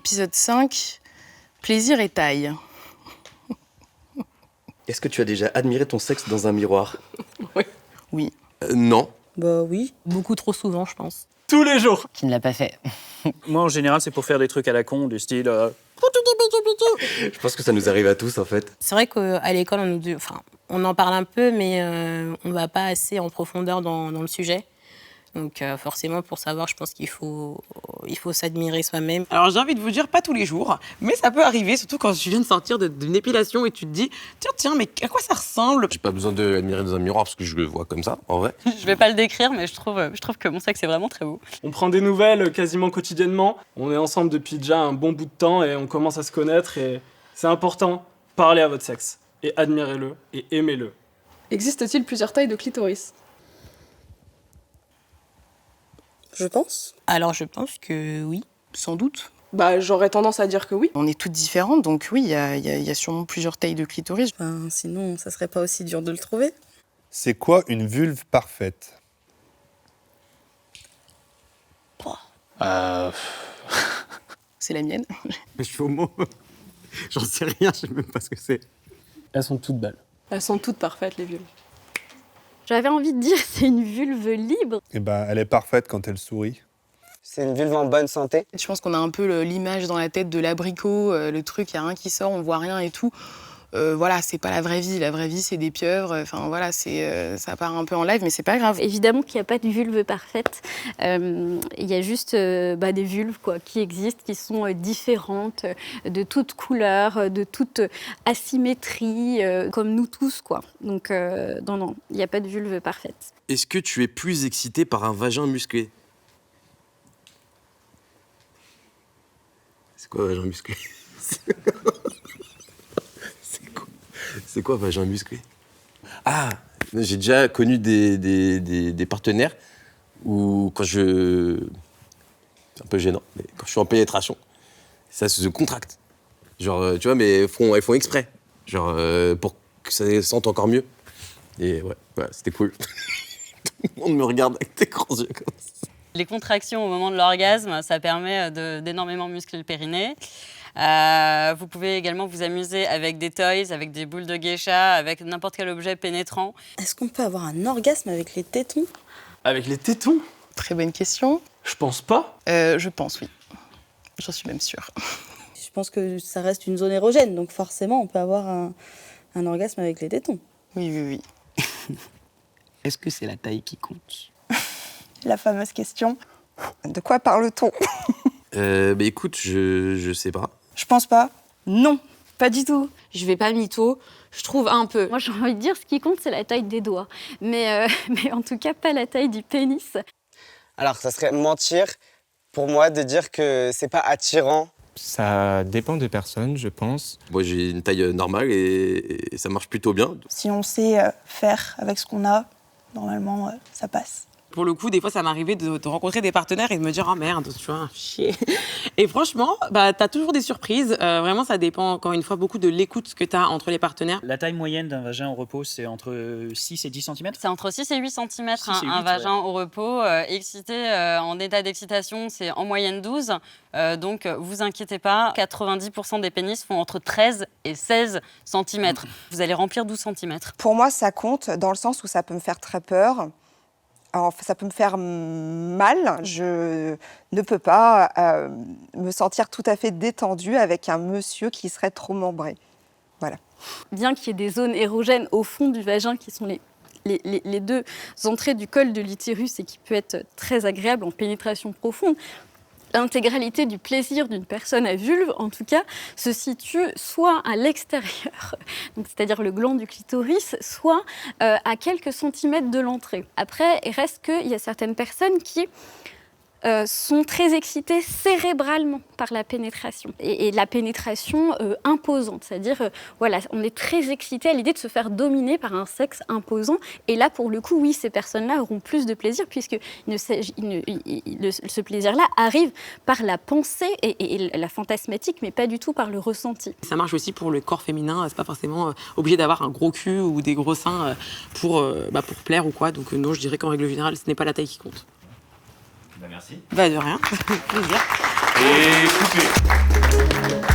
Épisode 5, plaisir et taille. Est-ce que tu as déjà admiré ton sexe dans un miroir? Oui. Non. Bah oui. Beaucoup trop souvent, je pense. Tous les jours. Qui ne l'a pas fait? Moi, en général, c'est pour faire des trucs à la con, du style... Je pense que ça nous arrive à tous, en fait. C'est vrai qu'à l'école, on en parle un peu, mais on ne va pas assez en profondeur dans le sujet. Donc forcément, pour savoir, je pense qu'il faut s'admirer soi-même. Alors j'ai envie de vous dire, pas tous les jours, mais ça peut arriver, surtout quand tu viens de sortir d'une épilation et tu te dis, tiens, mais à quoi ça ressemble? J'ai pas besoin de l'admirer dans un miroir parce que je le vois comme ça, en vrai. Je vais pas le décrire, mais je trouve que mon sexe est vraiment très beau. On prend des nouvelles quasiment quotidiennement. On est ensemble depuis déjà un bon bout de temps et on commence à se connaître. Et c'est important, parlez à votre sexe. Et admirez-le et aimez-le. Existe-t-il plusieurs tailles de clitoris? Je pense. Alors je pense que oui, sans doute. Bah, j'aurais tendance à dire que oui. On est toutes différentes, donc oui, il y a sûrement plusieurs tailles de clitoris. Sinon, ça serait pas aussi dur de le trouver. C'est quoi une vulve parfaite? C'est la mienne. Je suis homo. J'en sais rien, je sais même pas ce que c'est. Elles sont toutes belles. Elles sont toutes parfaites, les vulves. J'avais envie de dire c'est une vulve libre. Eh ben, elle est parfaite quand elle sourit. C'est une vulve en bonne santé. Je pense qu'on a un peu l'image dans la tête de l'abricot, le truc, il n'y a rien qui sort, on voit rien et tout. Voilà, c'est pas la vraie vie. La vraie vie, c'est des pieuvres. Enfin, voilà, ça part un peu en live, mais c'est pas grave. Évidemment qu'il n'y a pas de vulve parfaite. Il y a juste des vulves qui existent, qui sont différentes, de toutes couleurs, de toute asymétrie, comme nous tous, quoi. Donc, non, il n'y a pas de vulve parfaite. Est-ce que tu es plus excité par un vagin musclé? C'est quoi un vagin musclé? C'est quoi vagin musclé? Ah, j'ai déjà connu des partenaires où quand je... C'est un peu gênant, mais quand je suis en pénétration, ça se contracte. Genre, tu vois, mais elles font exprès. Genre, pour que ça se sente encore mieux. Et ouais, c'était cool. Tout le monde me regarde avec des grands yeux comme ça. Les contractions au moment de l'orgasme, ça permet d'énormément muscler le périnée. Vous pouvez également vous amuser avec des toys, avec des boules de geisha, avec n'importe quel objet pénétrant. Est-ce qu'on peut avoir un orgasme avec les tétons? Avec les tétons? Très bonne question. Je pense pas. Je pense, oui. J'en suis même sûre. Je pense que ça reste une zone érogène, donc forcément, on peut avoir un orgasme avec les tétons. Oui. Est-ce que c'est la taille qui compte? La fameuse question, de quoi parle-t-on? Écoute, je sais pas. Je pense pas. Non, pas du tout. Je vais pas mytho, je trouve un peu. Moi, j'ai envie de dire, ce qui compte, c'est la taille des doigts. Mais en tout cas, pas la taille du pénis. Alors, ça serait mentir pour moi de dire que c'est pas attirant. Ça dépend des personnes, je pense. Moi, j'ai une taille normale et ça marche plutôt bien. Si on sait faire avec ce qu'on a, normalement, ça passe. Pour le coup, des fois, ça m'arrivait de rencontrer des partenaires et de me dire « Oh merde, tu vois, chier ». Et franchement, t'as toujours des surprises. Vraiment, ça dépend, encore une fois, beaucoup de l'écoute que t'as entre les partenaires. La taille moyenne d'un vagin au repos, c'est entre 6 et 10 cm? C'est entre 6 et 8 cm, un vagin au repos. Excité, en état d'excitation, c'est en moyenne 12. Donc, vous inquiétez pas, 90% des pénis font entre 13 et 16 cm. Vous allez remplir 12 cm. Pour moi, ça compte dans le sens où ça peut me faire très peur. Alors, ça peut me faire mal. Je ne peux pas me sentir tout à fait détendue avec un monsieur qui serait trop membré. Voilà. Bien qu'il y ait des zones érogènes au fond du vagin qui sont les deux entrées du col de l'utérus et qui peut être très agréable en pénétration profonde, l'intégralité du plaisir d'une personne à vulve, en tout cas, se situe soit à l'extérieur, c'est-à-dire le gland du clitoris, soit à quelques centimètres de l'entrée. Après, il reste qu'il y a certaines personnes qui sont très excitées cérébralement par la pénétration. Et la pénétration imposante, c'est-à-dire, on est très excité à l'idée de se faire dominer par un sexe imposant. Et là, pour le coup, oui, ces personnes-là auront plus de plaisir, puisque ce plaisir-là arrive par la pensée et la fantasmatique, mais pas du tout par le ressenti. Ça marche aussi pour le corps féminin, c'est pas forcément obligé d'avoir un gros cul ou des gros seins pour plaire ou quoi. Donc non, je dirais qu'en règle générale, ce n'est pas la taille qui compte. Merci. De rien, plaisir. Et coupé.